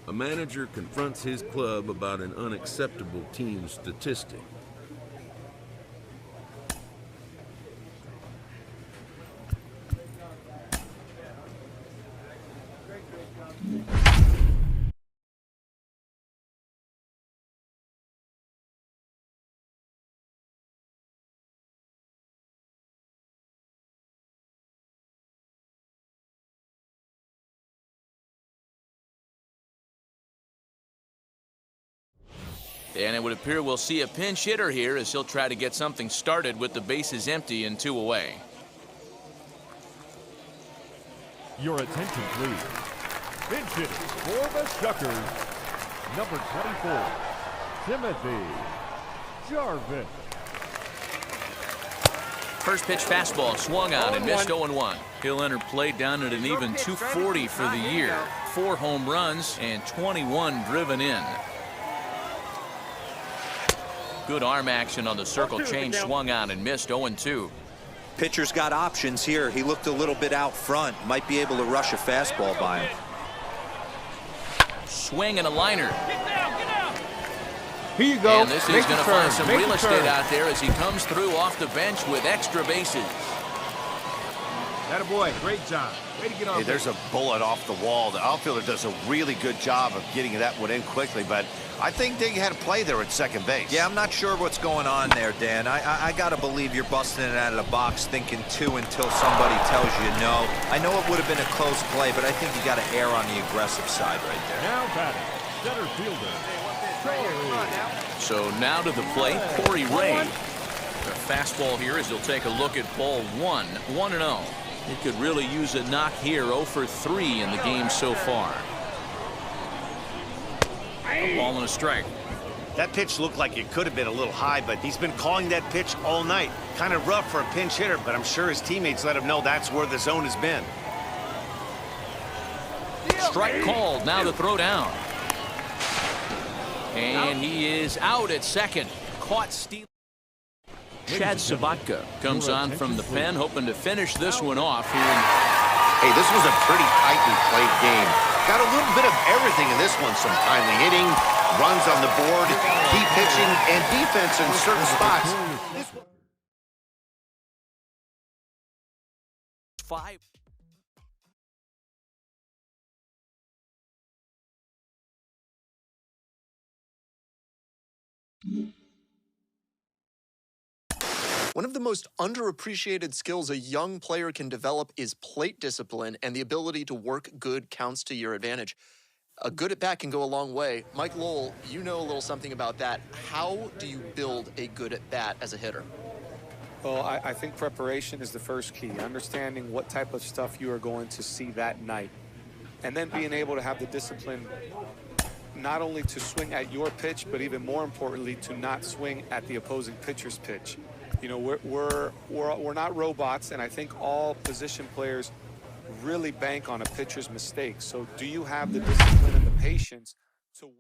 A manager confronts his club about an unacceptable team statistic. And it would appear we'll see a pinch hitter here as he'll try to get something started with the bases empty and 2 away. Your attention, please. Pinch hitter for the Shuckers, number 24, Timothy Jarvis. First pitch fastball swung on and missed 0-1. He'll enter play down at an even 240 for the year. 4 home runs and 21 driven in. Good arm action on the circle change, swung on and missed 0-2. Pitcher's got options here. He looked a little bit out front. Might be able to rush a fastball by him. Swing and a liner. Here you go. And this is going to find some real estate out there as he comes through off the bench with extra bases. Attaboy, great job. Way to get on. Hey, there's a bullet off the wall. The outfielder does a really good job of getting that one in quickly, but I think they had a play there at second base. Yeah, I'm not sure what's going on there, Dan. I got to believe you're busting it out of the box thinking 2 until somebody tells you no. I know it would have been a close play, but I think you got to err on the aggressive side right there. Now batting, center fielder. So now to the plate, Corey Ray. The fastball here as he'll take a look at ball 1, 1-0. He could really use a knock here, 0 for 3 in the game so far. A ball and a strike. That pitch looked like it could have been a little high, but he's been calling that pitch all night. Kind of rough for a pinch hitter, but I'm sure his teammates let him know that's where the zone has been. Strike called, now the throw down. And he is out at second. Caught stealing. Chad Sabatka comes on from the pen, hoping to finish this one off here. Hey, this was a pretty tightly played game. Got a little bit of everything in this one. Some timely hitting, runs on the board, key pitching, and defense in certain spots. Five. One of the most underappreciated skills a young player can develop is plate discipline and the ability to work good counts to your advantage. A good at-bat can go a long way. Mike Lowell, you know a little something about that. How do you build a good at-bat as a hitter? Well, I think preparation is the first key. Understanding what type of stuff you are going to see that night. And then being able to have the discipline not only to swing at your pitch, but even more importantly, to not swing at the opposing pitcher's pitch. You know, we're not robots, and I think all position players really bank on a pitcher's mistakes. So do you have the discipline and the patience to...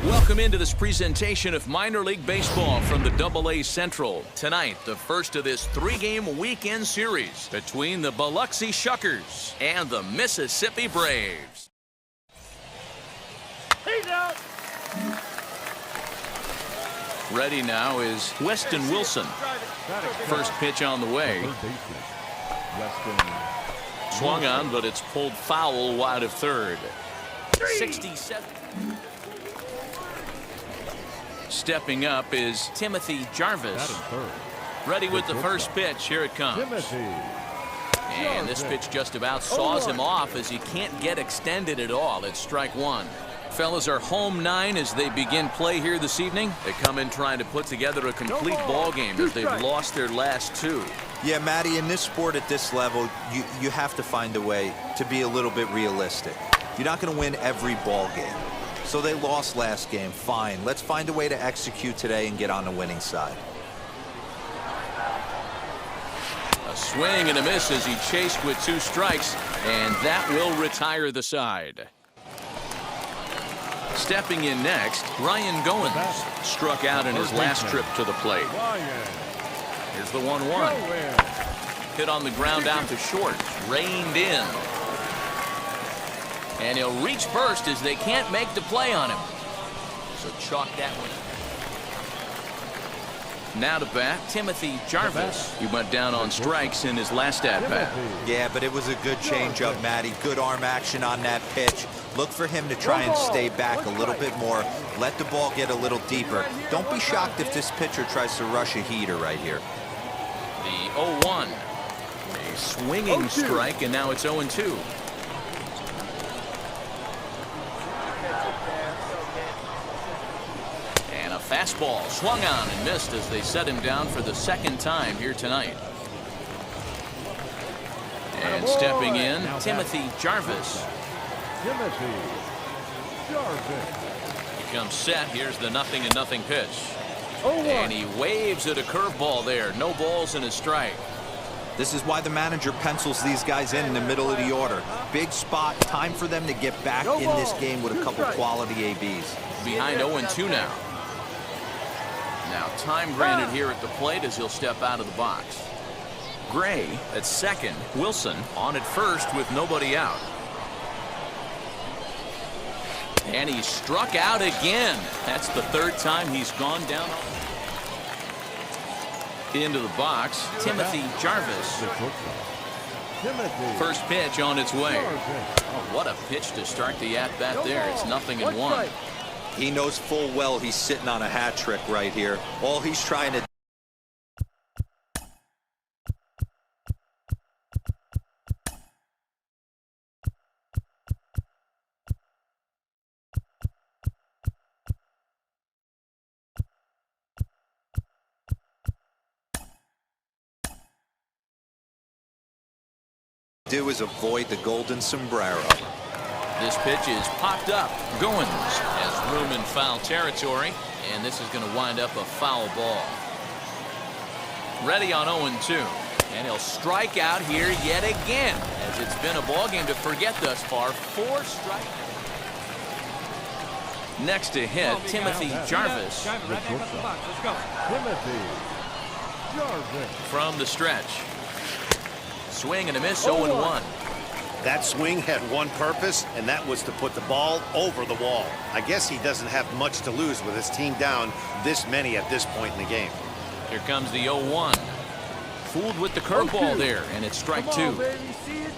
Welcome into this presentation of minor league baseball from the AA Central. Tonight, the first of this 3-game weekend series between the Biloxi Shuckers and the Mississippi Braves. Ready now is Weston Wilson. First pitch on the way. Swung on, but it's pulled foul wide of third. 67. Stepping up is Timothy Jarvis. Ready with the first pitch. Here it comes. And this pitch just about saws him off as he can't get extended at all. It's strike one. Fellas are home 9 as they begin play here this evening. They come in trying to put together a complete ball game as they've lost their last 2. Yeah, Matty, in this sport at this level, you have to find a way to be a little bit realistic. You're not going to win every ball game. So they lost last game. Fine. Let's find a way to execute today and get on the winning side. A swing and a miss as he chased with 2 strikes, and that will retire the side. Stepping in next, Ryan Goins struck out in his last trip to the plate. Here's the 1-1. Hit on the ground out to short. Reined in. And he'll reach first as they can't make the play on him. So chalk that one. Now to bat, Timothy Jarvis. He went down on strikes in his last at-bat. Yeah, but it was a good changeup, Matty. Good arm action on that pitch. Look for him to try and stay back a little bit more. Let the ball get a little deeper. Don't be shocked if this pitcher tries to rush a heater right here. The 0-1. A swinging strike, and now it's 0-2. And a fastball swung on and missed as they set him down for the second time here tonight. And stepping in, Timothy Jarvis. He comes set. Here's the 0-0 pitch. And he waves at a curveball there. No balls and a strike. This is why the manager pencils these guys in the middle of the order. Big spot. Time for them to get back in this game with a couple quality ABs. Behind 0-2 now. Now time granted here at the plate as he'll step out of the box. Gray at second. Wilson on at first with nobody out. And he struck out again. That's the 3rd time he's gone down. Into the box, Timothy Jarvis. First pitch on its way. Oh, what a pitch to start the at-bat there. It's 0-1. He knows full well he's sitting on a hat trick right here. All he's trying to do is avoid the golden sombrero. This pitch is popped up. Goins has room in foul territory, and this is going to wind up a foul ball. Ready on 0-2, and he'll strike out here yet again, as it's been a ball game to forget thus far. 4 strikes. Next to hit, Timothy Jarvis. From the stretch. Swing and a miss, 0-1. That swing had one purpose, and that was to put the ball over the wall. I guess he doesn't have much to lose with his team down this many at this point in the game. Here comes the 0-1. Fooled with the curveball there, and it's strike 2.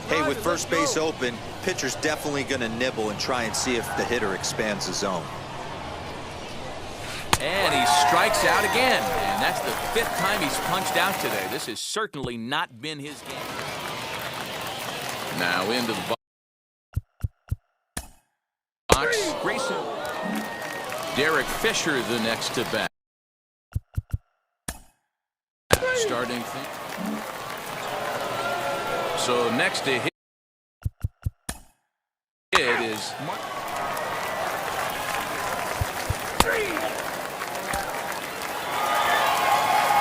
Hey, with first base open, pitcher's definitely going to nibble and try and see if the hitter expands the zone. And he strikes out again, and that's the 5th time he's punched out today. This has certainly not been his game. Now into the box. Grayson. Derek Fisher the next to bat. Starting thing. So next to hit is Mark.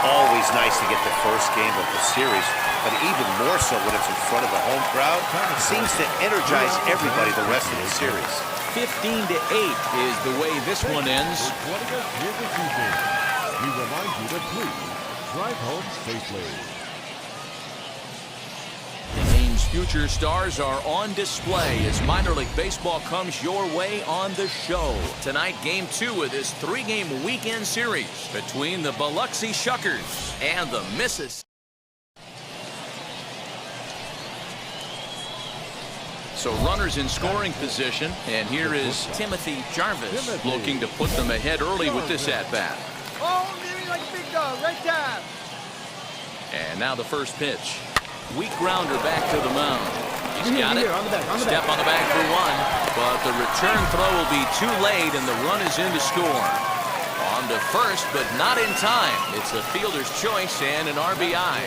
Always nice to get the first game of the series, but even more so when it's in front of the home crowd. Seems to energize everybody the rest of the series. 15-8 is the way this one ends. We remind you to please drive home safely. The game's future stars are on display as minor league baseball comes your way on the show. Tonight, game 2 of this 3-game weekend series between the Biloxi Shuckers and the Mississippi. So runners in scoring position, and here is Timothy Jarvis looking to put them ahead early with this at-bat. Oh, give me like a big dog, right time. And now the first pitch. Weak grounder back to the mound. He's got it. Step on the bag for one. But the return throw will be too late, and the run is in to score. On to first, but not in time. It's a fielder's choice and an RBI.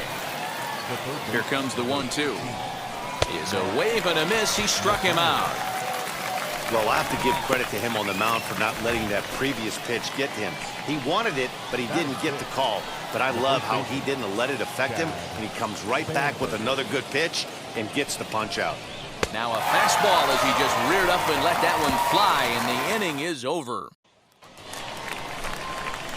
Here comes the 1-2. Is a wave and a miss. He struck him out. Well, I have to give credit to him on the mound for not letting that previous pitch get to him. He wanted it, but he didn't get the call. But I love how he didn't let it affect him, and he comes right back with another good pitch and gets the punch out. Now a fastball as he just reared up and let that one fly, and the inning is over.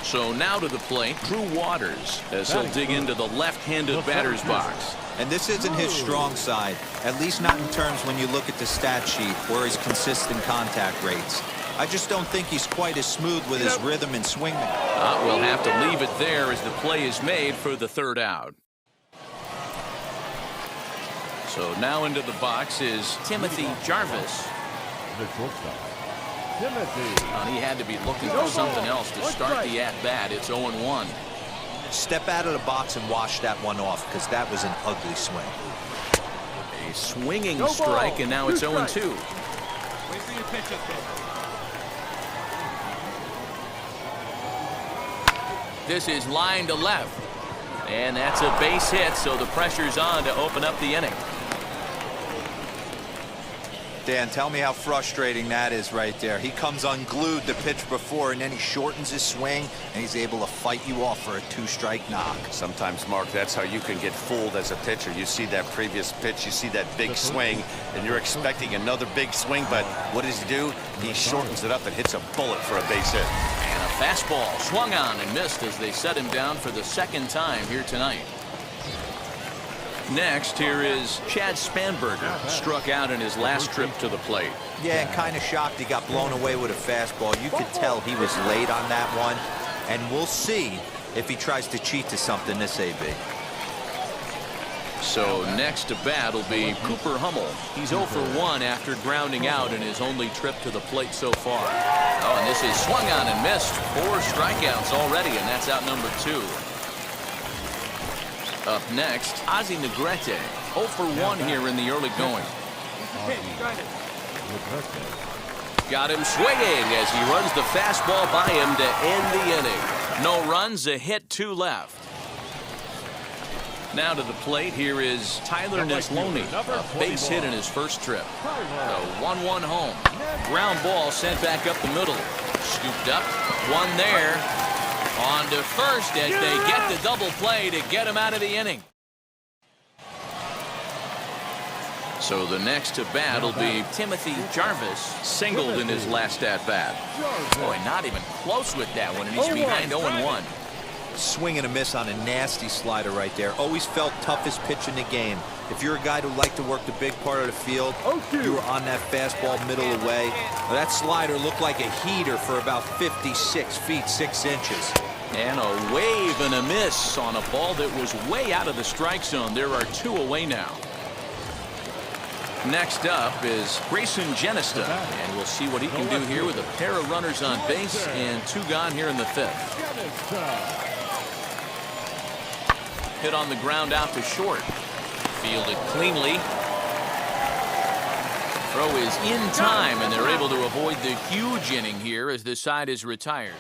So now to the plate, Drew Waters, as he'll dig into the left-handed batter's box. And this isn't his strong side, at least not in terms when you look at the stat sheet or his consistent contact rates. I just don't think he's quite as smooth with his rhythm and swing. We'll have to leave it there as the play is made for the third out. So now into the box is Timothy Jarvis. The shortstop, Timothy. He had to be looking for something else to start the at-bat. It's 0-1. Step out of the box and wash that one off, because that was an ugly swing. A swinging strike, and now it's 0-2. Wait for your pitch up there. This is line to left. And that's a base hit, so the pressure's on to open up the inning. Dan, tell me how frustrating that is right there. He comes unglued the pitch before, and then he shortens his swing, and he's able to fight you off for a 2-strike knock. Sometimes, Mark, that's how you can get fooled as a pitcher. You see that previous pitch, you see that big swing, and you're expecting another big swing, but what does he do? He shortens it up and hits a bullet for a base hit. And a fastball swung on and missed as they set him down for the second time here tonight. Next, here is Chad Spanberger, struck out in his last trip to the plate. Yeah, and kind of shocked he got blown away with a fastball. You could tell he was late on that one, and we'll see if he tries to cheat to something this AB. So next to bat will be Cooper Hummel. He's 0 for 1 after grounding out in his only trip to the plate so far. Oh, and this is swung on and missed. 4 strikeouts already, and that's out number 2. Up next, Ozzie Negrete, 0 for 1 here in the early going. Got him swinging as he runs the fastball by him to end the inning. No runs, a hit, 2 left. Now to the plate, here is Tyler Neslony, a base hit in his first trip. The 1-1 home. Ground ball sent back up the middle. Scooped up, one there. On to first as they get the double play to get him out of the inning. So the next to bat will be Timothy Jarvis, singled in his last at-bat. Boy, not even close with that one, and he's behind 0-1. Swing and a miss on a nasty slider right there. Always felt toughest pitch in the game. If you're a guy who liked to work the big part of the field, you were on that fastball middle away. Well, that slider looked like a heater for about 56 feet 6 inches. And a wave and a miss on a ball that was way out of the strike zone. There are 2 away now. Next up is Grayson Genesta, and we'll see what he can do here with a pair of runners on base and 2 gone here in the 5th. Hit on the ground out to short. Fielded cleanly. Throw is in time, and they're able to avoid the huge inning here as the side is retired.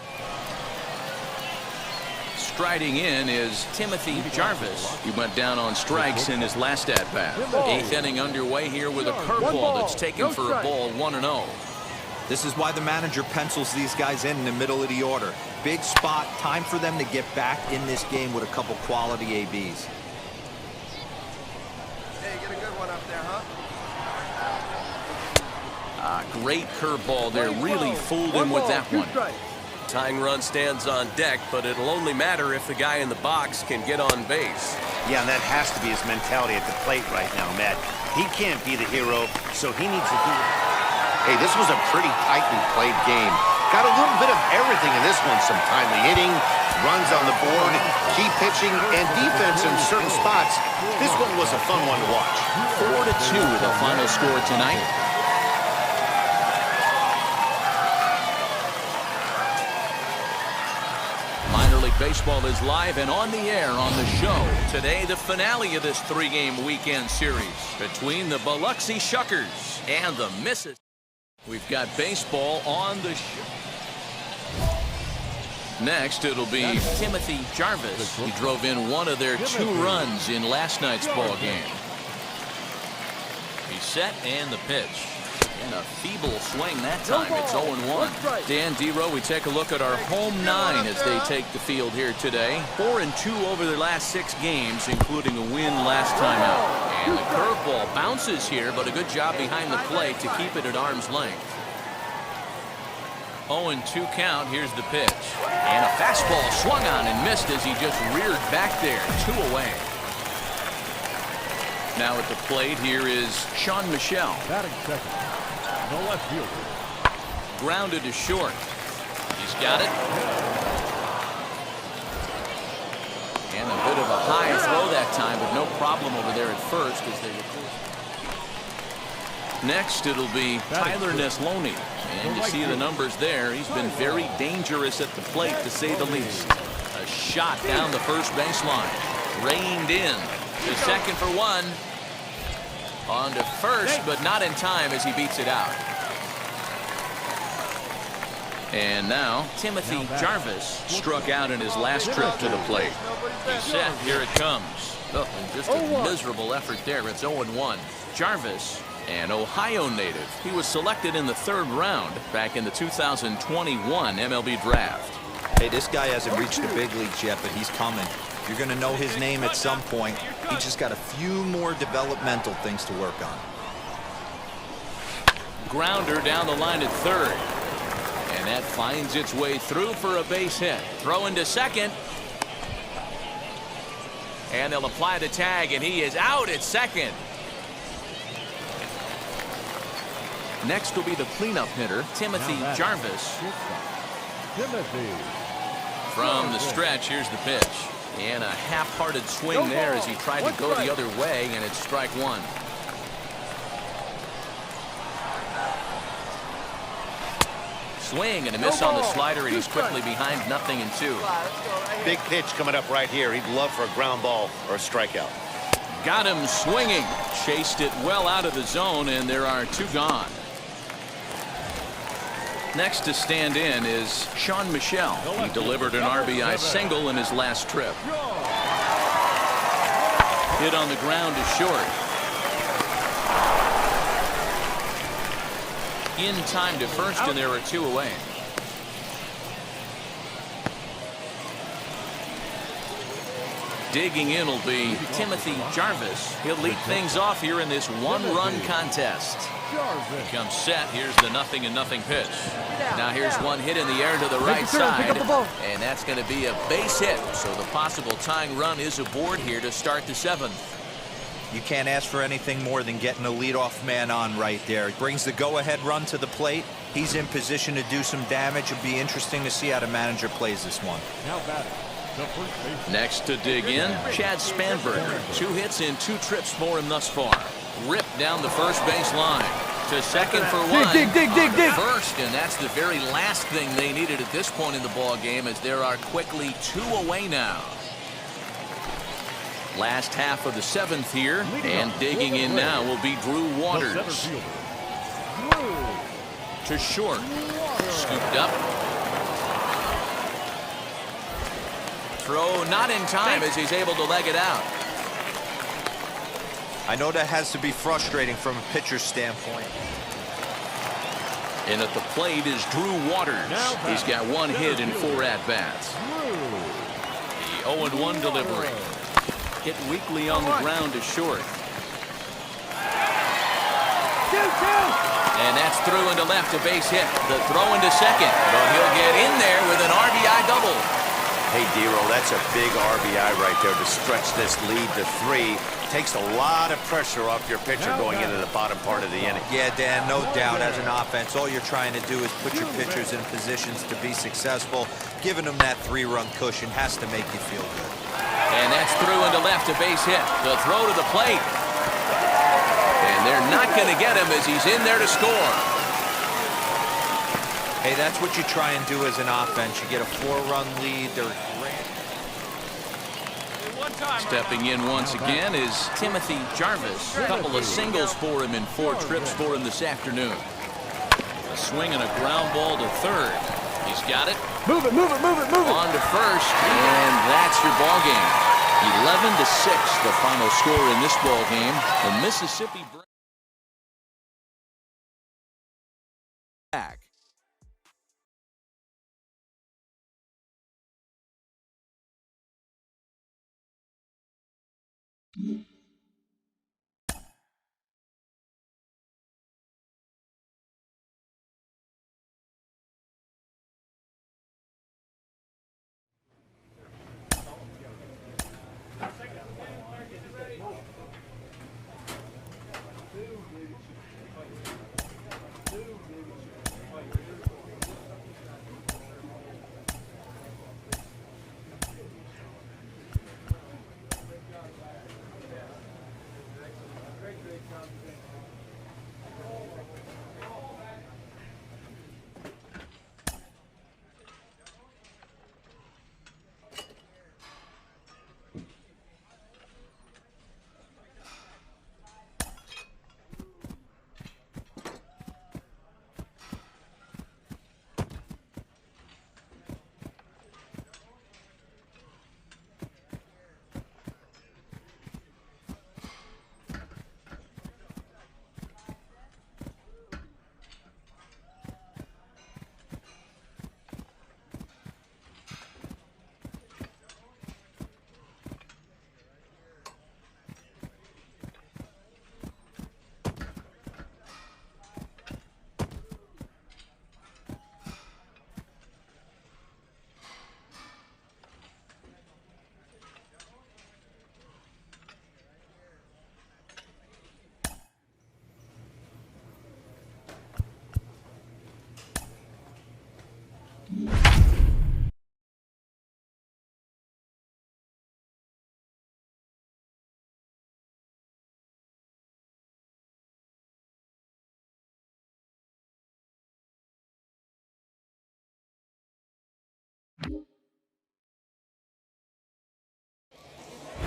Striding in is Timothy Jarvis. He went down on strikes in his last at-bat. 8th inning underway here with a curveball that's taken for a ball, 1-0. This is why the manager pencils these guys in the middle of the order. Big spot, time for them to get back in this game with a couple quality ABs. Hey, get a good one up there, huh? Great curveball there, really fooled him with that one. Tying run stands on deck, but it'll only matter if the guy in the box can get on base. Yeah, and that has to be his mentality at the plate right now, Matt. He can't be the hero, so he needs to do it. Hey, this was a pretty tightly played game. Got a little bit of everything in this one. Some timely hitting, runs on the board, key pitching, and defense in certain spots. This one was a fun one to watch. 4-2 the final score tonight. Minor League Baseball is live and on the air on the show. Today, the finale of this three-game weekend series between the Biloxi Shuckers and the Mississippi. We've got baseball on the show. Next, it'll be Timothy Jarvis. He drove in one of their 2 runs in last night's ball game. He's set and the pitch. And a feeble swing that time. It's 0-1. Dan Dero, we take a look at our home 9 as they take the field here today. 4-2 over their last 6 games, including a win last time out. And the curveball bounces here, but a good job behind the plate to keep it at arm's length. 0-2 count. Here's the pitch. And a fastball swung on and missed as he just reared back there. 2 away. Now at the plate, here is Sean Michelle. Batting second. The left fielder. Grounded to short. He's got it. And a bit of a high throw that time, but no problem over there at first as they record. Next, it'll be Tyler Neslony. And you see the numbers there. He's been very dangerous at the plate, to say the least. A shot down the first baseline. Reined in. To second for 1. On to first, but not in time as he beats it out. And now, Timothy Jarvis struck out in his last trip to the plate. He's set. Here it comes. Oh, and just a miserable effort there. It's 0-1. Jarvis, an Ohio native. He was selected in the 3rd round back in the 2021 MLB draft. Hey, this guy hasn't reached the big leagues yet, but he's coming. You're going to know his name at some point. He just got a few more developmental things to work on. Grounder down the line at 3rd. And that finds its way through for a base hit. Throw into second. And they'll apply the tag, and he is out at second. Next will be the cleanup hitter, Timothy Jarvis. From the stretch, here's the pitch. And a half-hearted swing there as he tried to go the other way, and it's strike 1. Swing and a miss on the slider, and he's quickly behind 0-2. Big pitch coming up right here. He'd love for a ground ball or a strikeout. Got him swinging. Chased it well out of the zone, and there are 2 gone. Next to stand in is Sean Michelle. He delivered an RBI single in his last trip. Hit on the ground to short. In time to first, and there are 2 away. Digging in will be Timothy Jarvis. He'll lead things off here in this 1-run contest. He comes set. Here's the 0-0 pitch. Now here's one hit in the air to the right side, and that's going to be a base hit. So the possible tying run is aboard here to start the 7th. You can't ask for anything more than getting the leadoff man on right there. He brings the go-ahead run to the plate. He's in position to do some damage. It'll be interesting to see how the manager plays this one. Now batting. Next to dig in, Chad Spanberger. 2 hits in 2 trips for him thus far. Ripped down the first base line. To second for 1. Dig. First, and that's the very last thing they needed at this point in the ball game, as there are quickly 2 away now. Last half of the 7th here, and digging in now will be Drew Waters. To short. Scooped up. Throw not in time as he's able to leg it out. I know that has to be frustrating from a pitcher's standpoint. And at the plate is Drew Waters. He's got 1 hit in 4 at-bats. The 0-1 delivery. Hit weakly on the ground to short. And that's through into left, a base hit. The throw into second, but he'll get in there with an RBI double. Hey, Dero, that's a big RBI right there to stretch this lead to 3. Takes a lot of pressure off your pitcher going into the bottom part of the inning. Yeah, Dan, no doubt. As an offense, all you're trying to do is put your pitchers in positions to be successful. Giving them that 3-run cushion has to make you feel good. And that's through into left, a base hit. The throw to the plate. And they're not going to get him as he's in there to score. Hey, that's what you try and do as an offense. You get a 4-run lead. They're Stepping in once again is Timothy Jarvis. A couple of singles for him and 4 trips for him this afternoon. A swing and a ground ball to third. He's got it. Move it, move it, move it, move it. On to first, and that's your ball game. 11-6, the final score in this ball game. The Mississippi back.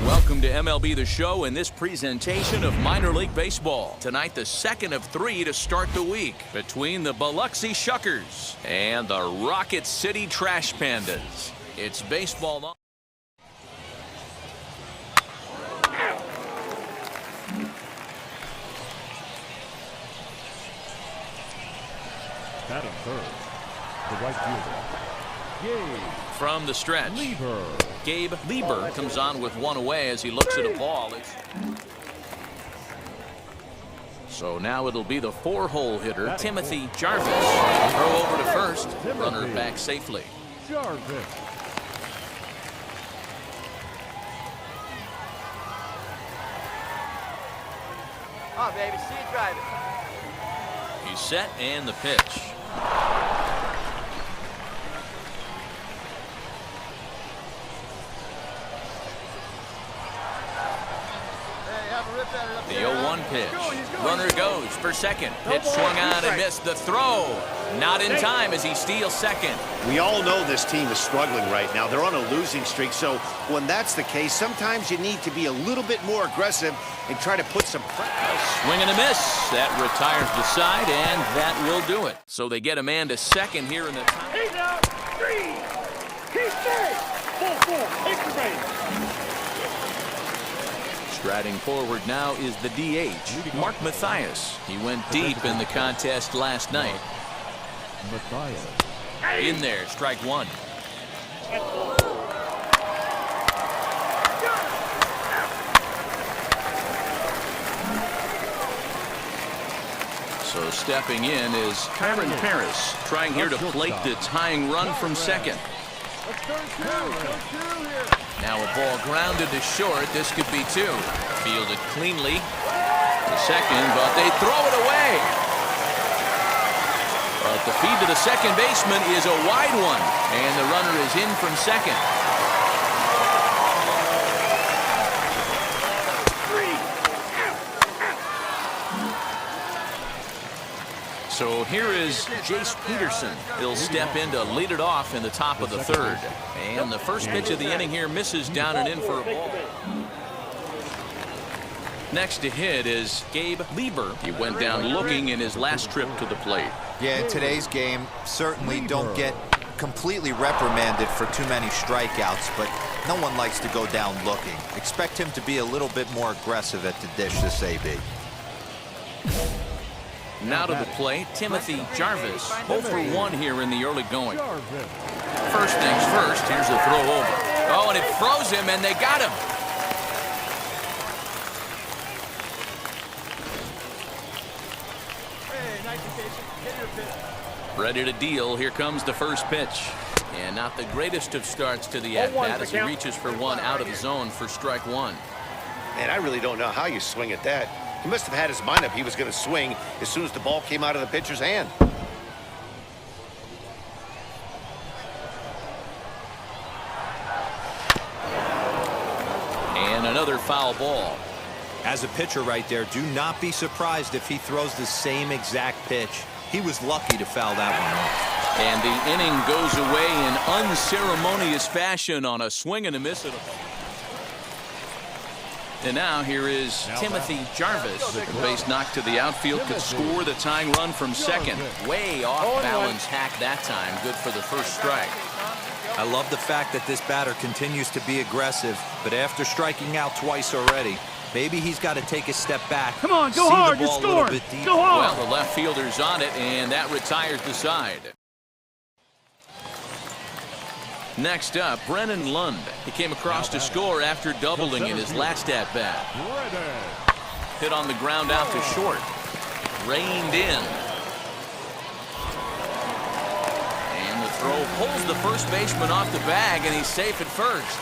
Welcome to MLB The Show and this presentation of minor league baseball. Tonight, the second of 3 to start the week between the Biloxi Shuckers and the Rocket City Trash Pandas. It's baseball on. Batting third, the right fielder, Gabe. From the stretch, Gabe Lieber comes on with 1 away as he looks at a ball. So now it'll be the 4-hole hitter, Timothy Jarvis. Throw over to first, runner back safely. Jarvis. Oh, baby, see you driving. He's set and the pitch. The 0-1 pitch. Runner goes for second. Pitch swung on and missed. The throw. Not in time as he steals second. We all know this team is struggling right now. They're on a losing streak, so when that's the case, sometimes you need to be a little bit more aggressive and try to put some pressure. A swing and a miss. That retires the side, and that will do it. So they get a man to second here in the top. He's out. 3. He's safe. 4-4. Extra base. Striding forward now is the DH, Mark Mathias. He went deep in the contest last night. Mathias. In there, strike 1. So stepping in is Kyron Paris, trying here to plate the tying run from second. Now a ball grounded to short. This could be 2. Fielded cleanly to second, but they throw it away. But the feed to the second baseman is a wide one, and the runner is in from second. So here is Jace Peterson. He'll step in to lead it off in the top of the third. And the first pitch of the inning here misses down and in for a ball. Next to hit is Gabe Lieber. He went down looking in his last trip to the plate. Yeah, in today's game, certainly don't get completely reprimanded for too many strikeouts, but no one likes to go down looking. Expect him to be a little bit more aggressive at the dish this AB. Now to the plate, Timothy Jarvis. 0 for 1 here in the early going. First things first, here's a throw over. Oh, and it froze him, and they got him. Ready to deal. Here comes the first pitch. And not the greatest of starts to the at-bat as he reaches for one out of the zone for strike one. Man, I really don't know how you swing at that. He must have had his mind up he was going to swing as soon as the ball came out of the pitcher's hand. And another foul ball. As a pitcher right there, do not be surprised if he throws the same exact pitch. He was lucky to foul that one off. And the inning goes away in unceremonious fashion on a swing and a miss. And now here is Timothy Jarvis. The base knock to the outfield could score the tying run from second. Way off balance hack that time. Good for the first strike. I love the fact that this batter continues to be aggressive, but after striking out twice already, maybe he's got to take a step back. Come on, go hard, you scored. Go hard. Well, the left fielder's on it, and that retires the side. Next up, Brennan Lund. He came across to score after doubling in his last at-bat. Hit on the ground out to short. Reined in. And the throw pulls the first baseman off the bag, and he's safe at first.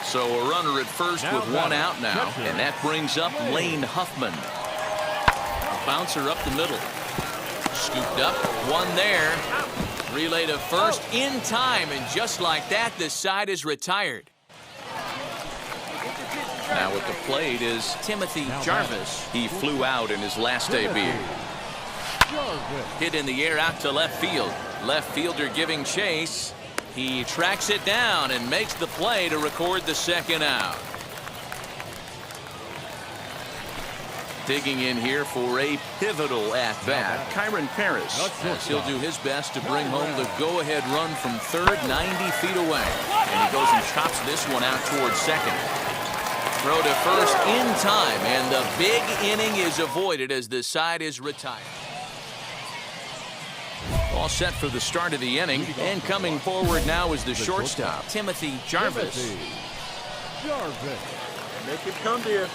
So a runner at first with one out now, and that brings up Lane Huffman. A bouncer up the middle. Scooped up, one there. Relay to first in time, and just like that, this side is retired. Now at the plate is Timothy Jarvis. He flew out in his last debut. Hit in the air out to left field. Left fielder giving chase. He tracks it down and makes the play to record the second out. Digging in here for a pivotal at-bat, Kyron Paris. As he'll do his best to bring home the go-ahead run from third, 90 feet away. And he goes and chops this one out towards second. Throw to first in time, and the big inning is avoided as the side is retired. All set for the start of the inning, and coming forward now is the shortstop, Timothy Jarvis. Make it come to you.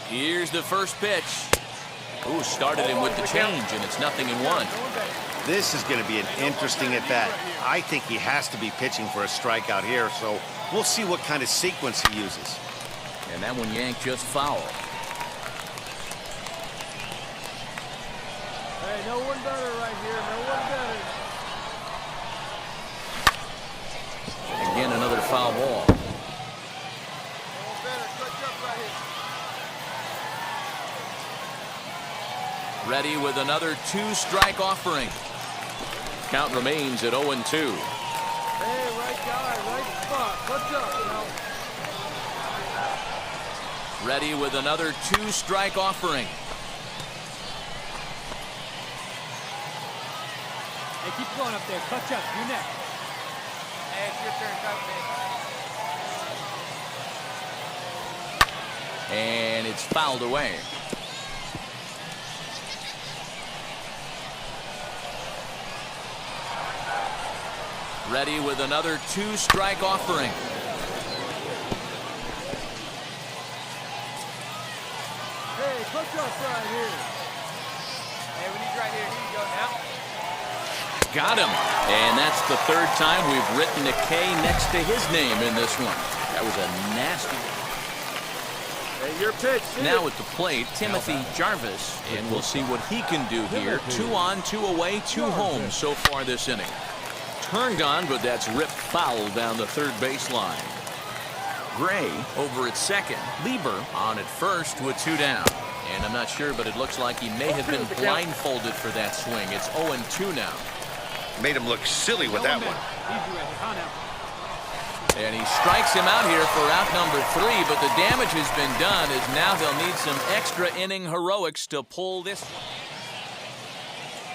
Here's the first pitch. Ooh, started him with the change, and it's 0-1. This is going to be an interesting at-bat. I think he has to be pitching for a strikeout here, so we'll see what kind of sequence he uses. And that one yanked just foul. Hey, no one better right here. No one better. Again, another foul ball. Ready with another two-strike offering. Count remains at 0-2. Hey, right guy, right spot. What's up, now? Ready with another two-strike offering. Hey, keep going up there. Touch up. You next. Hey, it's your turn. Come, man. And it's fouled away. Ready with another two-strike offering. Hey, touch up right here. Hey, we need you right here. Here you go now. Got him. And that's the third time we've written a K next to his name in this one. That was a nasty one. Hey, your pitch. Now at the plate, Timothy Jarvis. And we'll see what he can do here. 2 on, 2 away, 2 home so far this inning. Turned on, but that's ripped foul down the third baseline. Gray over at second. Lieber on at first with 2 down. And I'm not sure, but it looks like he may have been blindfolded for that swing. It's 0-2 now. Made him look silly with that one. And he strikes him out here for out number 3, but the damage has been done as now they'll need some extra inning heroics to pull this.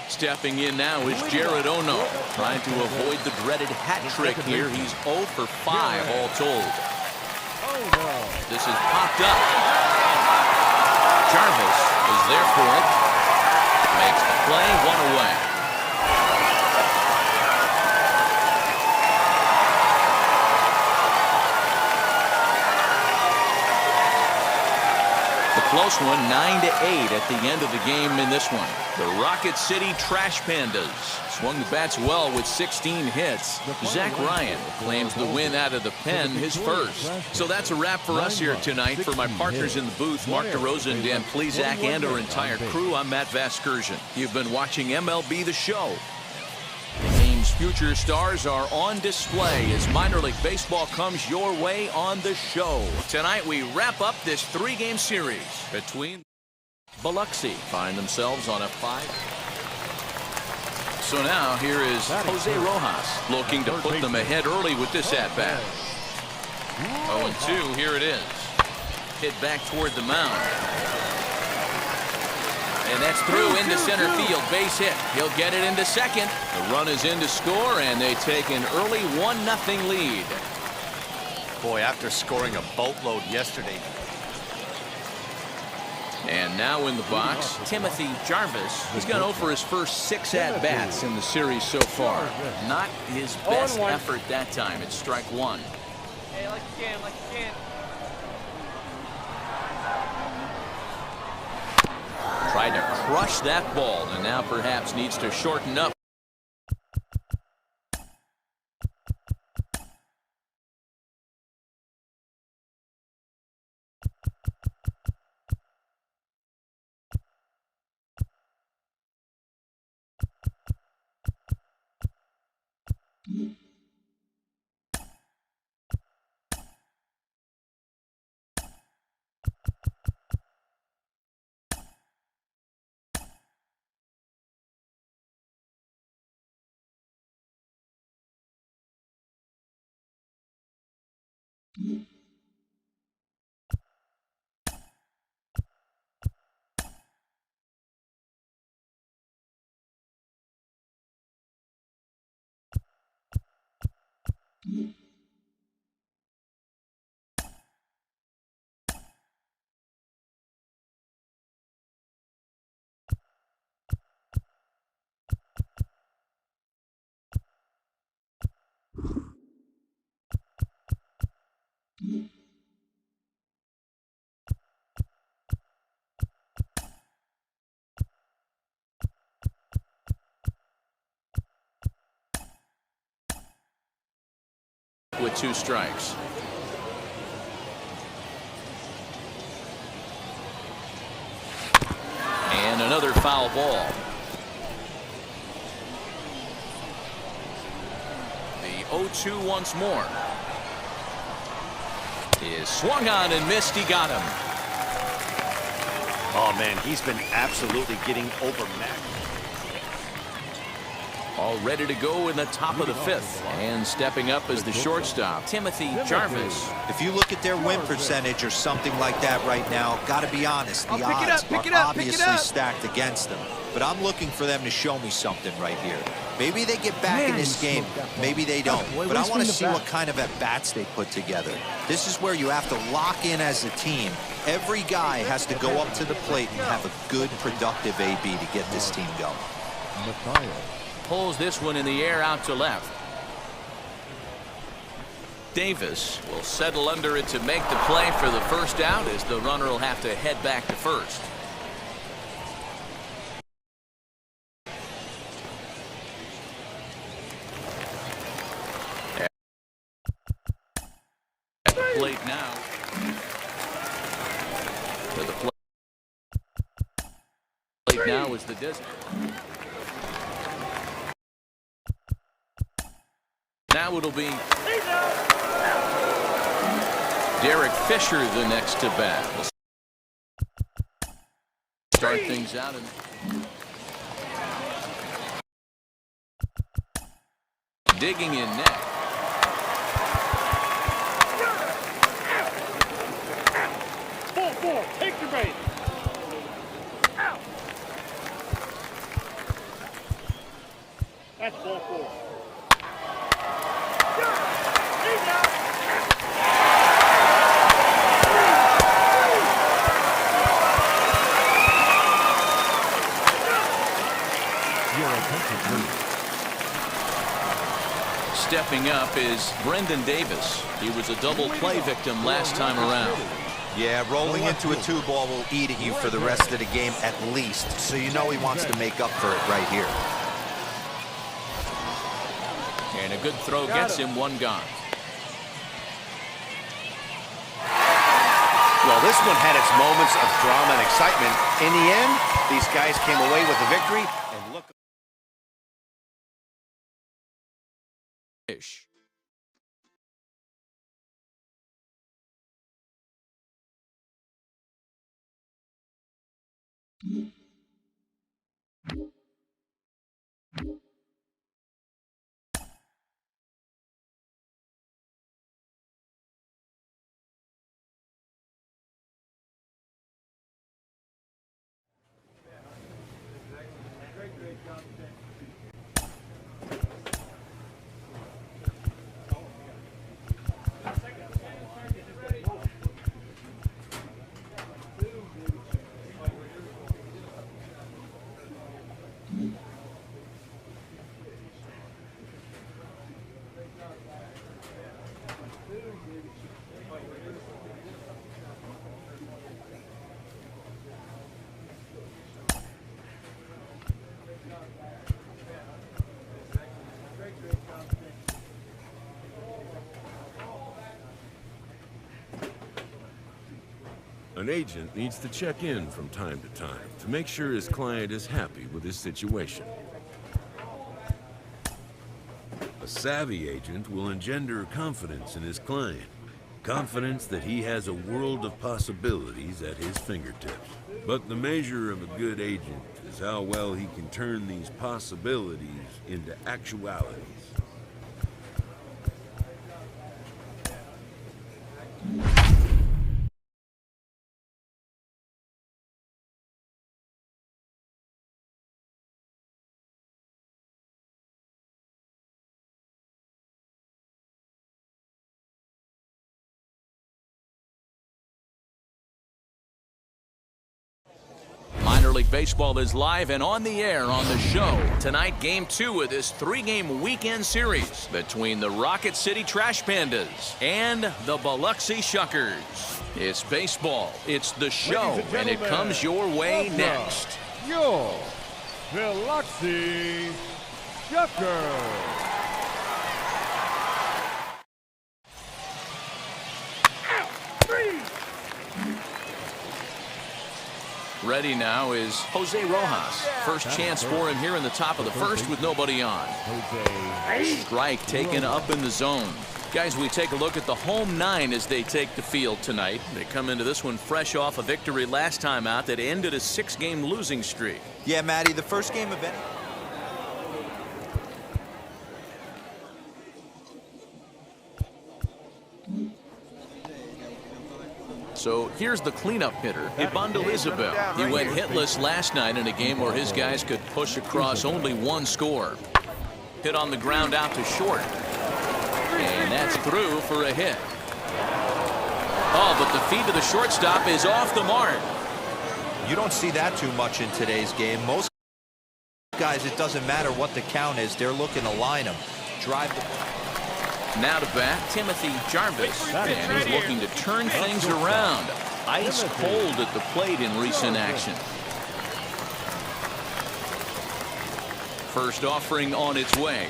Stepping in now is Jared Ono, trying to avoid the dreaded hat trick here. He's 0 for 5 all told. This is popped up. Jarvis is there for it. Makes the play, 1 away. Close one, 9-8 at the end of the game in this one. The Rocket City Trash Pandas swung the bats well with 16 hits. Zach Ryan claims the win out of the pen, his first. So that's a wrap for us here tonight. For my partners in the booth, Mark DeRosa and Dan Plesac, and our entire crew, I'm Matt Vasgersian. You've been watching MLB The Show. Future stars are on display as minor league baseball comes your way on the show. Tonight we wrap up this 3-game series between Biloxi. Find themselves on a 5. So now here is Jose Rojas looking to put them ahead early with this at-bat. 0-2, here it is. Hit back toward the mound. And that's through into center field. Base hit. He'll get it into second. The run is in to score, and they take an early 1-0 lead. Boy, after scoring a boatload yesterday. And now in the box, Timothy Jarvis. He's gone over his first 6 at-bats in the series so far. Not his best effort that time. It's strike 1. Hey, like you can, like you can. Tried to crush that ball, and now perhaps needs to shorten up. With 2 strikes. And another foul ball. The 0-2 once more. Is swung on and missed. He got him. Oh, man, he's been absolutely getting overmatched. All ready to go in the top of the 5th. And stepping up as the shortstop, Timothy Jarvis. If you look at their win percentage or something like that right now, got to be honest, the odds are obviously stacked against them. But I'm looking for them to show me something right here. Maybe they get back in this game, maybe they don't. But I want to see what kind of at-bats they put together. This is where you have to lock in as a team. Every guy has to go up to the plate and have a good, productive AB to get this team going. Pulls this one in the air out to left. Davis will settle under it to make the play for the first out as the runner will have to head back to first. At the plate now. To the plate now is the distance. Now it'll be Derek Fisher the next to bat. We'll start things out. Digging in net. up is Brendan Davis. He was a double play victim last time around. Yeah, rolling into a 2-ball will eat at you for the rest of the game at least, so you know he wants to make up for it right here. And a good throw gets him one gone. Well, this one had its moments of drama and excitement. In the end, these guys came away with the victory. And look. Ish. An agent needs to check in from time to time to make sure his client is happy with his situation. A savvy agent will engender confidence in his client. Confidence that he has a world of possibilities at his fingertips. But the measure of a good agent is how well he can turn these possibilities into actualities. Minor League Baseball is live and on the air on the show. Tonight, Game 2 of this 3-game weekend series between the Rocket City Trash Pandas and the Biloxi Shuckers. It's baseball, it's the show, and it comes your way next. Your Biloxi Shuckers. Ready now is Jose Rojas. First chance for him here in the top of the first with nobody on. Strike taken up in the zone. Guys, we take a look at the home 9 as they take the field tonight. They come into this one fresh off a victory last time out that ended a 6-game losing streak. Yeah, Matty, the first game of any... So here's the cleanup hitter, Ibandel Isabel. He went hitless last night in a game where his guys could push across only one score. Hit on the ground out to short. And that's through for a hit. Oh, but the feed to the shortstop is off the mark. You don't see that too much in today's game. Most guys, it doesn't matter what the count is. They're looking to line them. Drive the... Now to bat, Timothy Jarvis, and he's looking to turn things around. Ice cold at the plate in recent action. First offering on its way.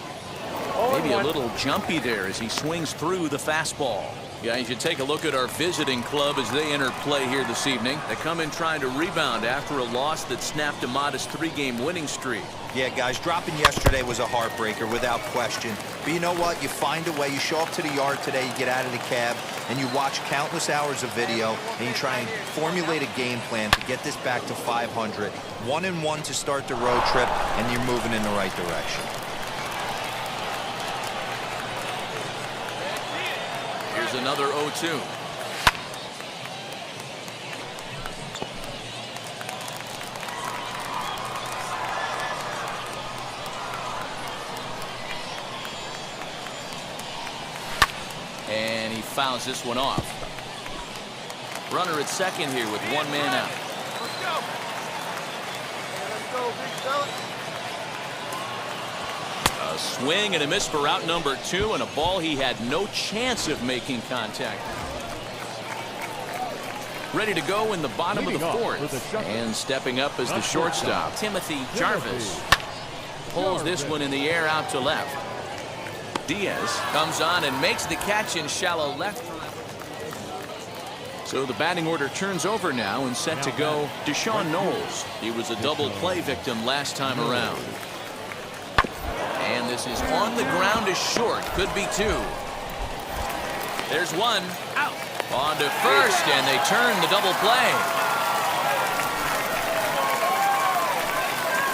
Maybe a little jumpy there as he swings through the fastball. Guys, you take a look at our visiting club as they enter play here this evening. They come in trying to rebound after a loss that snapped a modest 3-game winning streak. Yeah, guys, dropping yesterday was a heartbreaker without question. But you know what? You find a way. You show up to the yard today, you get out of the cab, and you watch countless hours of video, and you try and formulate a game plan to get this back to 500. 1-1 to start the road trip, and you're moving in the right direction. Here's another 0-2. And he fouls this one off. Runner at second here with 1 man out. Let's go. Let's go, big fella. A swing and a miss for out number 2, and a ball he had no chance of making contact. Ready to go in the bottom of the 4th. And stepping up as the shortstop, Timothy Jarvis. Pulls this one in the air out to left. Diaz comes on and makes the catch in shallow left. So the batting order turns over now and set to go Deshaun Knowles. He was a double play victim last time around. And this is on the ground to short. Could be 2. There's 1. Out. On to first, and they turn the double play.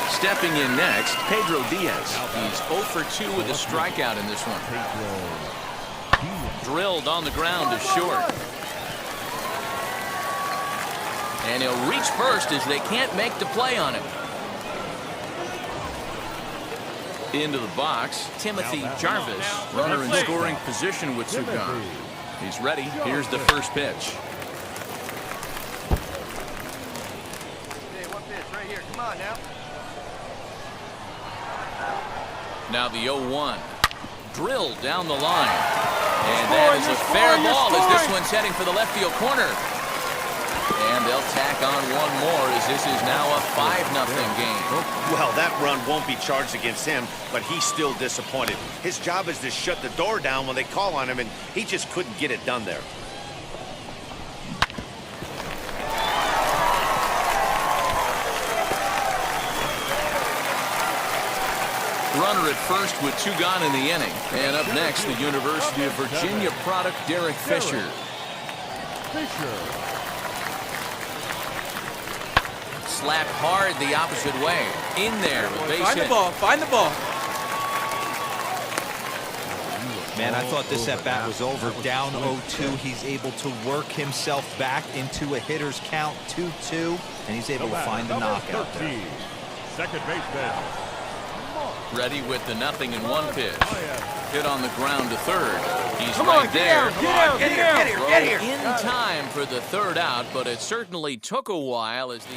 Stepping in next, Pedro Diaz. He's 0 for 2 with a strikeout in this one. Drilled on the ground to short. And he'll reach first as they can't make the play on him. Into the box, Timothy Jarvis. Runner in scoring position with Sugan. He's ready. Here's the first pitch. Hey, one pitch right here. Come on now. Now the 0-1. Drilled down the line. And that is a fair ball as this one's heading for the left field corner. And they'll tack on one more as this is now a 5-0 game. Well, that run won't be charged against him, but he's still disappointed. His job is to shut the door down when they call on him, and he just couldn't get it done there. Runner at first with 2 gone in the inning. And up next, the University of Virginia product, Derek Fisher. Slapped hard the opposite way. In there with base hit. Find the ball. Man, I thought this at-bat was over. Down 0-2. He's able to work himself back into a hitter's count, 2-2, and he's able to find the knockout there. Second baseman. Ready with the 0-1 pitch. Hit on the ground to third. He's Come right on, there. get here. In time for the third out, but it certainly took a while as the...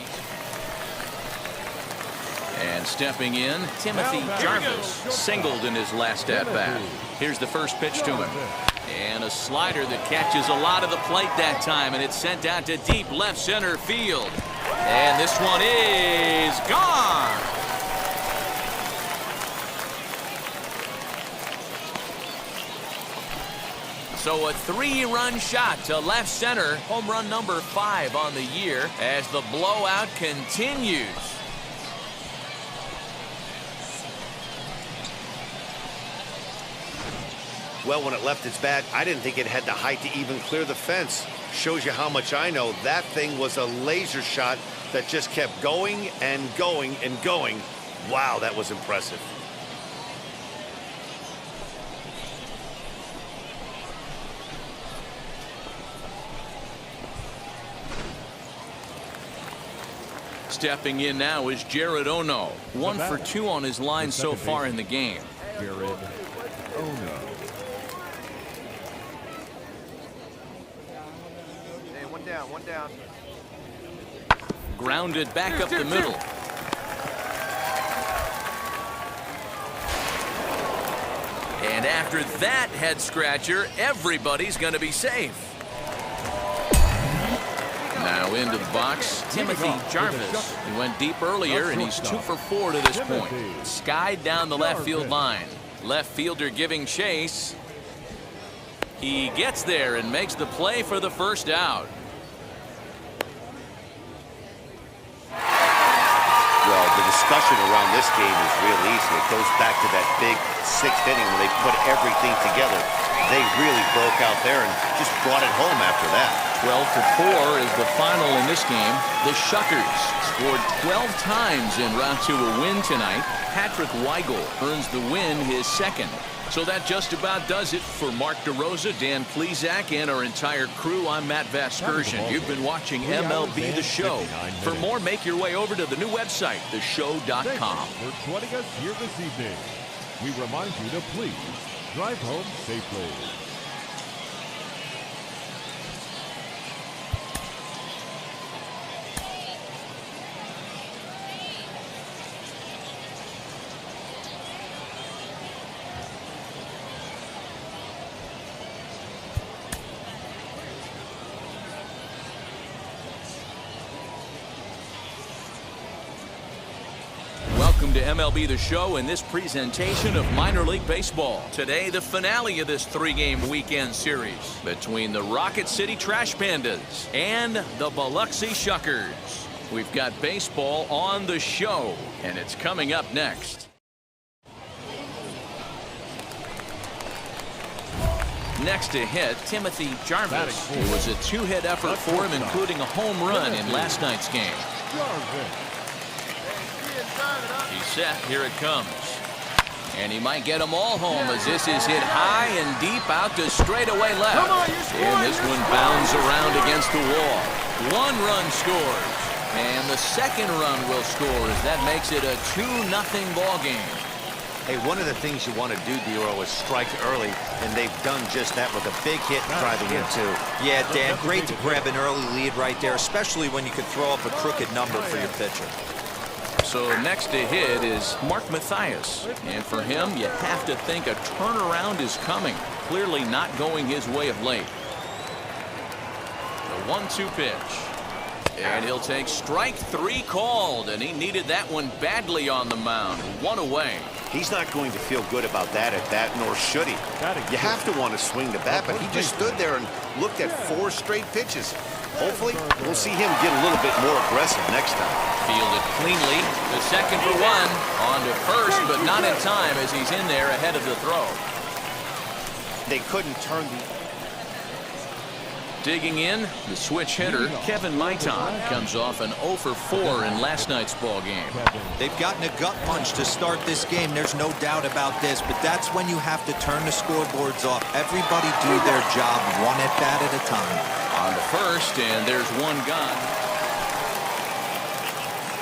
And stepping in, Timothy Jarvis, singled in his last at-bat. Here's the first pitch to him. And a slider that catches a lot of the plate that time, and it's sent out to deep left center field. And this one is gone. So a 3-run shot to left center, home run number 5 on the year as the blowout continues. Well, when it left its bat, I didn't think it had the height to even clear the fence. Shows you how much I know. That thing was a laser shot that just kept going and going and going. Wow, that was impressive. Stepping in now is Jared Ono. 1 for 2 on his line so far in the game. Jared Ono. Hey, one down. Grounded back up the middle. And after that head scratcher, everybody's going to be safe. Now into the box, Timothy Jarvis. He went deep earlier, and he's 2 for 4 to this point. Skied down the left field line. Left fielder giving chase. He gets there and makes the play for the first out. Well, the discussion around this game is real easy. It goes back to that big 6th inning when they put everything together. They really broke out there and just brought it home after that. 12 for 4 is the final in this game. The Shuckers scored 12 times en route to a win tonight. Patrick Weigel earns the win, his 2nd. So that just about does it for Mark DeRosa, Dan Plesac, and our entire crew. I'm Matt Vasgersian. You've been watching MLB The Show. For more, make your way over to the new website, theshow.com. For joining us here this evening, we remind you to please drive home safely. welcome to MLB The Show and this presentation of minor league baseball. Today, the finale of this three-game weekend series between the Rocket City Trash Pandas and the Biloxi Shuckers. We've got baseball on the show, and it's coming up next. Next to hit, Timothy Jarvis. It was a two-hit effort for him, including a home run in last night's game. He's set. Here it comes. And he might get them all home as this is hit high and deep out to straightaway left. And this one bounds around against the wall. One run scores. And the second run will score as that makes it a 2-0 ball game. Hey, one of the things you want to do, Dero, is strike early, and they've done just that with a big hit driving in, too. Yeah, Dan, great to grab an early lead right there, especially when you could throw up a crooked number for your pitcher. So next to hit is Mark Mathias. And for him, you have to think a turnaround is coming. Clearly not going his way of late. The 1-2 pitch. And he'll take strike three called, and he needed that one badly on the mound. One away. He's not going to feel good about that at bat, nor should he. You have to want to swing the bat, but he just stood there and looked at 4 straight pitches. Hopefully, we'll see him get a little bit more aggressive next time. Fielded cleanly. The second for one. On to first, but not in time as he's in there ahead of the throw. They couldn't turn the... Digging in, the switch hitter, Kevin Maitan, comes off an 0 for 4 in last night's ball game. They've gotten a gut punch to start this game. There's no doubt about this, but that's when you have to turn the scoreboards off. Everybody do their job one at bat at a time. On to first, and there's one gone.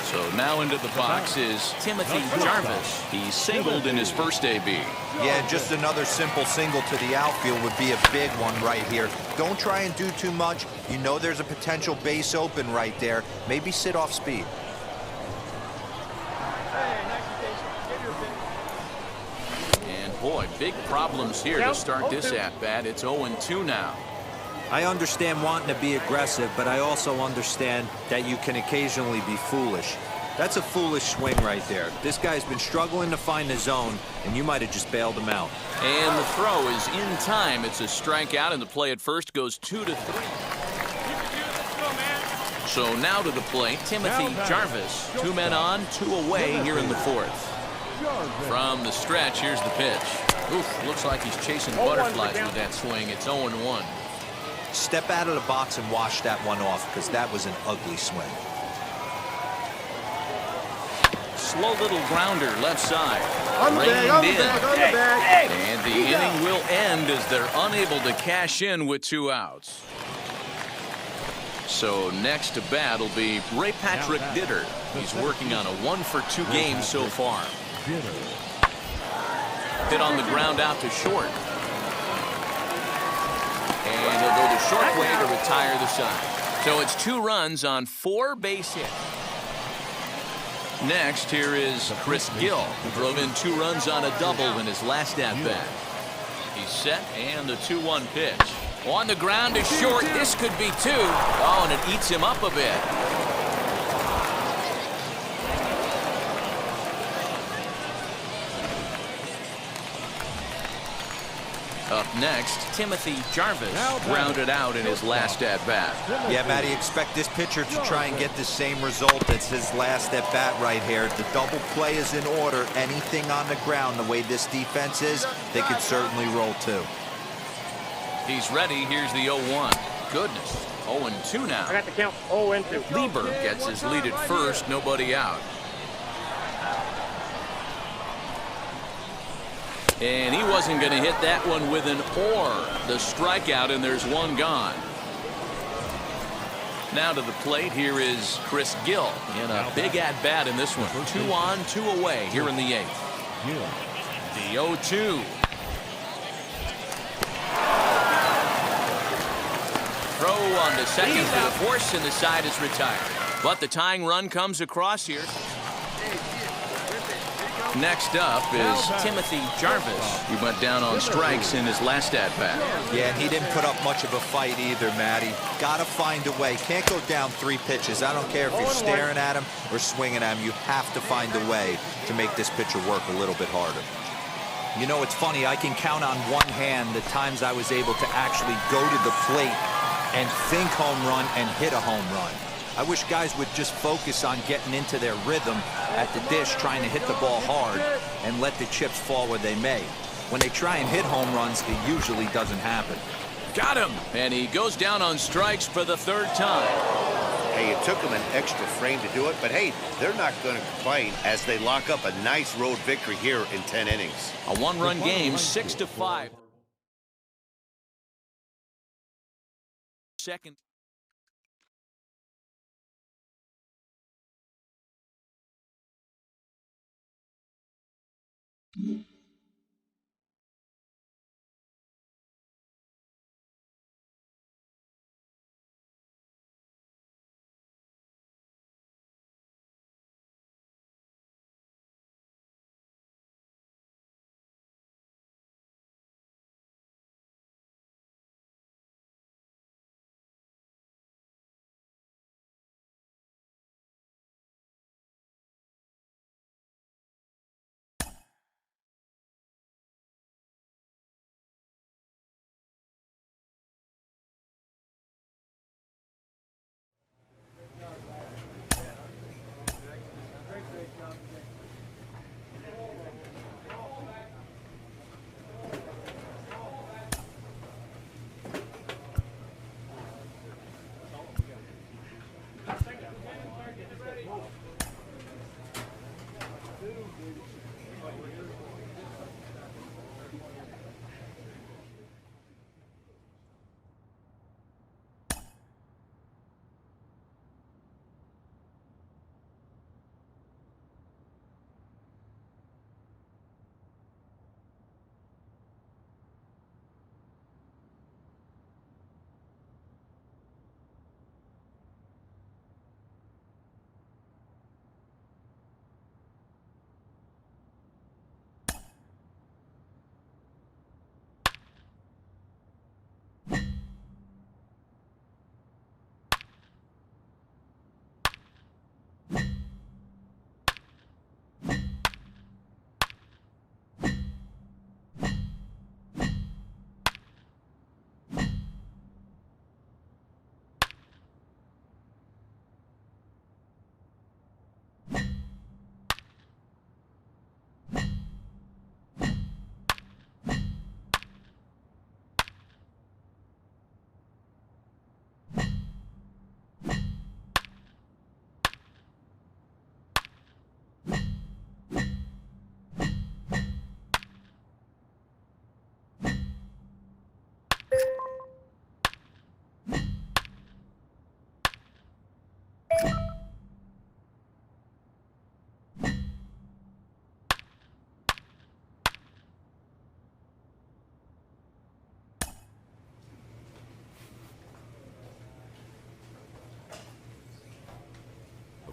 So now into the box is Timothy Jarvis. He singled in his first AB. Yeah, just another simple single to the outfield would be a big one right here. Don't try and do too much. You know there's a potential base open right there. Maybe sit off speed. And boy, big problems here to start this at-bat. It's 0-2 now. I understand wanting to be aggressive, but I also understand that you can occasionally be foolish. That's a foolish swing right there. This guy's been struggling to find the zone, and you might have just bailed him out. And the throw is in time. It's a strikeout, and the play at first goes 2-3. So now to the plate, Timothy Jarvis. 2 men on, 2 away here in the fourth. From the stretch, here's the pitch. Oof, looks like he's chasing butterflies with that swing. It's 0-1. Step out of the box and wash that one off, because that was an ugly swing. Slow little grounder left side. On the bag. And the inning will end as they're unable to cash in with 2 outs. So next to bat will be Ray Patrick Ditter. He's working on a 1 for 2 game so far. Hit on the ground out to short. And he'll go the short way to retire the side. So it's 2 runs on 4 base hits. Next, here is Chris Gill, who drove in 2 runs on a double in his last at-bat. He's set, and the 2-1 pitch. On the ground to short. This could be 2. Oh, and it eats him up a bit. Up next, Timothy Jarvis grounded out in his last at-bat. Yeah, Matty, expect this pitcher to try and get the same result as his last at-bat right here. The double play is in order. Anything on the ground, the way this defense is, they could certainly roll 2. He's ready. Here's the 0-1. Goodness, 0-2 now. I got the count. 0-2. Lieber gets his lead at first, nobody out. And he wasn't going to hit that one with an or. The strikeout, and there's 1 gone. Now to the plate, here is Chris Gill in a big at-bat in this one. 2 on, 2 away here in the 8th. The 0-2. Throw on to second for the force, and the side is retired. But the tying run comes across here. Next up is Timothy Jarvis. He went down on strikes in his last at-bat. Yeah, and he didn't put up much of a fight either, Matty. Gotta find a way. Can't go down 3 pitches. I don't care if you're staring at him or swinging at him. You have to find a way to make this pitcher work a little bit harder. You know, it's funny. I can count on one hand the times I was able to actually go to the plate and think home run and hit a home run. I wish guys would just focus on getting into their rhythm at the dish, trying to hit the ball hard and let the chips fall where they may. When they try and hit home runs, it usually doesn't happen. Got him! And he goes down on strikes for the 3rd time. Hey, it took them an extra frame to do it, but hey, they're not going to complain as they lock up a nice road victory here in 10 innings. A 1-run game, 6-5. Second.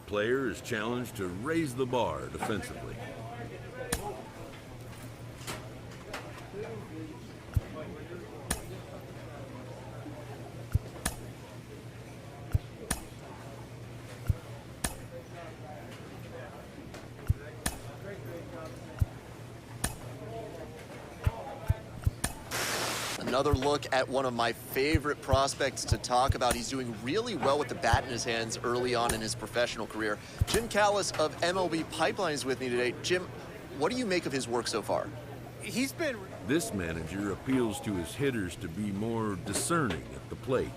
Player is challenged to raise the bar defensively. Another look at one of my favorite prospects to talk about. He's doing really well with the bat in his hands early on in his professional career. Jim Callis of MLB Pipeline is with me today. Jim, what do you make of his work so far? He's been... This manager appeals to his hitters to be more discerning at the plate.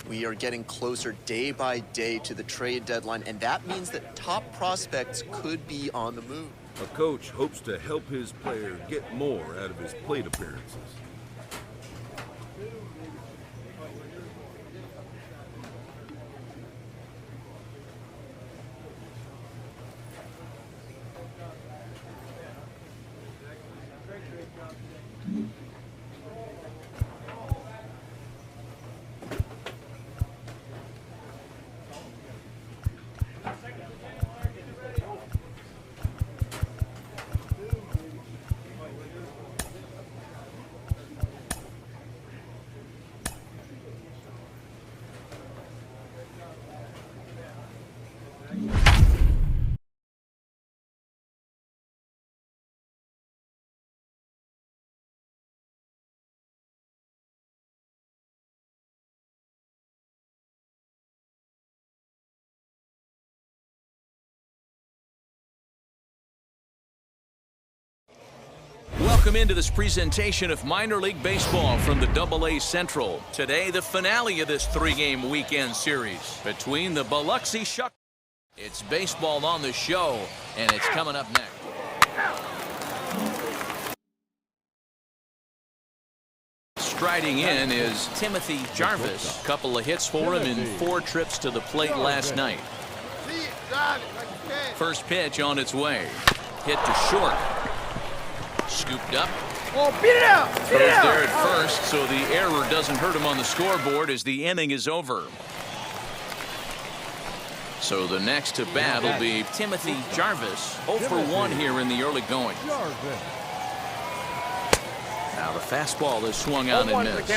We are getting closer day by day to the trade deadline, and that means that top prospects could be on the move. A coach hopes to help his player get more out of his plate appearances. Welcome into this presentation of minor league baseball from the AA Central. Today, the finale of this three-game weekend series between the Biloxi Shuckers. It's baseball on the show, and it's coming up next. Striding in is Timothy Jarvis. Couple of hits for him in 4 trips to the plate last night. First pitch on its way. Hit to short. Scooped up. Oh, beat it out! Beat it out! There at first, so the error doesn't hurt him on the scoreboard as the inning is over. So the next to bat will be Timothy Jarvis. 0 for 1 here in the early going. Now the fastball is swung on and missed.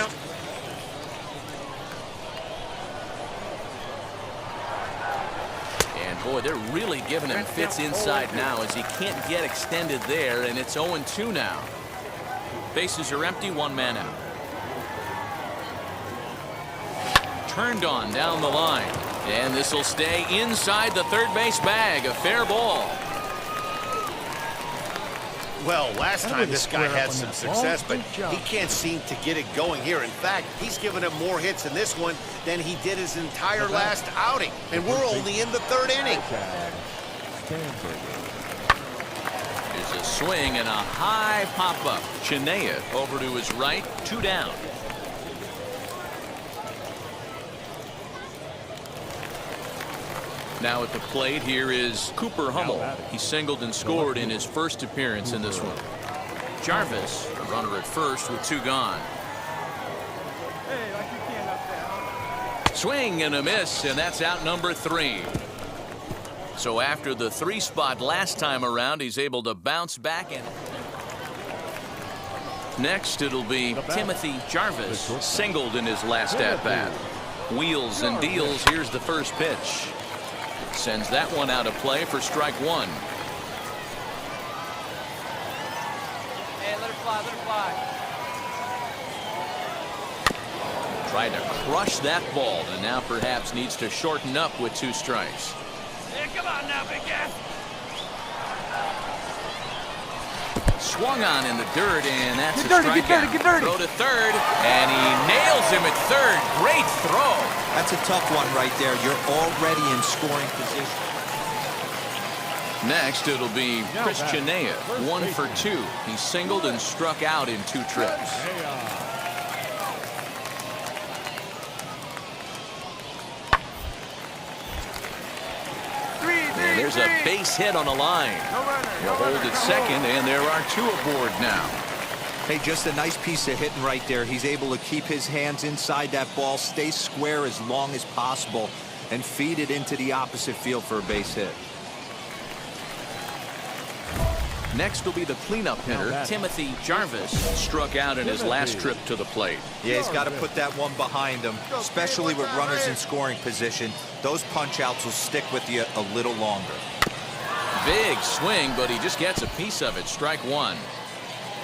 And boy, they're really giving him fits inside now as he can't get extended there, and it's 0-2 now. Bases are empty, 1 man out. Turned on down the line. And this will stay inside the third base bag. A fair ball. Well, last time this guy had some success, but he can't seem to get it going here. In fact, he's given him more hits in this one than he did his entire last outing. And we're only in the 3rd inning. There's a swing and a high pop-up. Chinea over to his right, 2 down. Now at the plate, here is Cooper Hummel. He singled and scored in his first appearance in this one. Jarvis, a runner at first with 2 gone. Swing and a miss, and that's out number 3. So after the 3 spot last time around, he's able to bounce back. And next, it'll be Timothy Jarvis, singled in his last at-bat. Wheels and deals. Here's the first pitch. Sends that one out of play for strike 1. Hey, let it fly, let it fly. Tried to crush that ball, and now perhaps needs to shorten up with 2 strikes. Hey, come on now, big guy. Swung on in the dirt, and that's a Get dirty, strikeout. get dirty, get dirty. Throw to third, and he nails him at third. Great throw. That's a tough one right there. You're already in scoring position. Next, it'll be Chris Chinea, 1 for 2. He singled and struck out in 2 trips. And there's a base hit on the line. He'll hold at second, and there are 2 aboard now. Hey, just a nice piece of hitting right there. He's able to keep his hands inside that ball, stay square as long as possible, and feed it into the opposite field for a base hit. Next will be the cleanup hitter, Timothy Jarvis. Struck out in his last trip to the plate. Yeah, he's got to put that one behind him, especially with runners in scoring position. Those punch-outs will stick with you a little longer. Big swing, but he just gets a piece of it. Strike 1.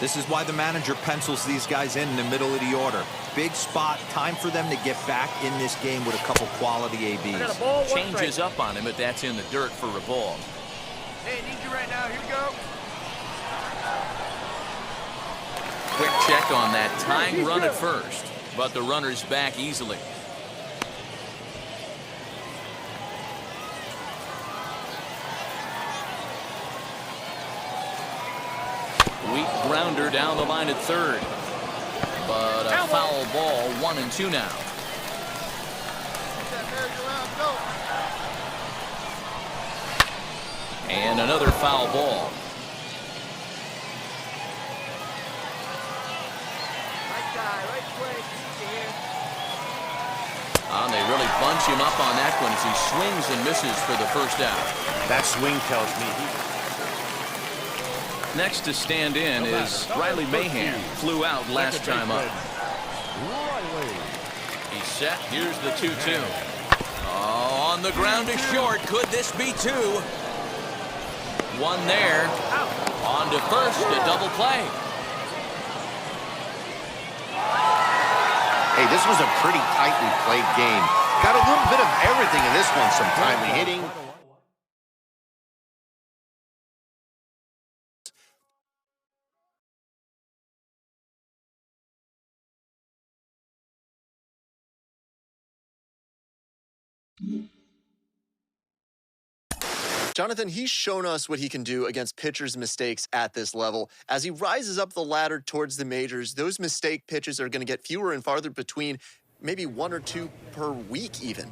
This is why the manager pencils these guys in the middle of the order. Big spot, time for them to get back in this game with a couple quality ABs. Changes up on him, but that's in the dirt for a ball. Hey, need you right now. Here we go. Quick check on that tying run at first, but the runner's back easily. Weak grounder down the line at third, but a foul ball, 1-2 now. And another foul ball. guy. Right place. Easy here. And they really bunch him up on that one as he swings and misses for the first out. That swing tells me Next to stand in is Riley Mahan. Flew out last time up. He's set. Here's the 2-2. Oh, on the ground is short. Could this be two? One there. On to first, a double play. Hey, this was a pretty tightly played game. Got a little bit of everything in this one. Some timely hitting. Jonathan, he's shown us what he can do against pitchers' mistakes at this level. As he rises up the ladder towards the majors, those mistake pitches are going to get fewer and farther between, maybe 1 or 2 per week even.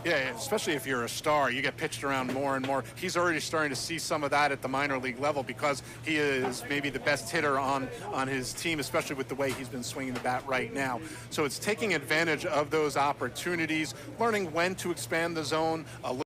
Yeah, especially if you're a star, you get pitched around more and more. He's already starting to see some of that at the minor league level because he is maybe the best hitter on his team, especially with the way he's been swinging the bat right now. So it's taking advantage of those opportunities, learning when to expand the zone a little.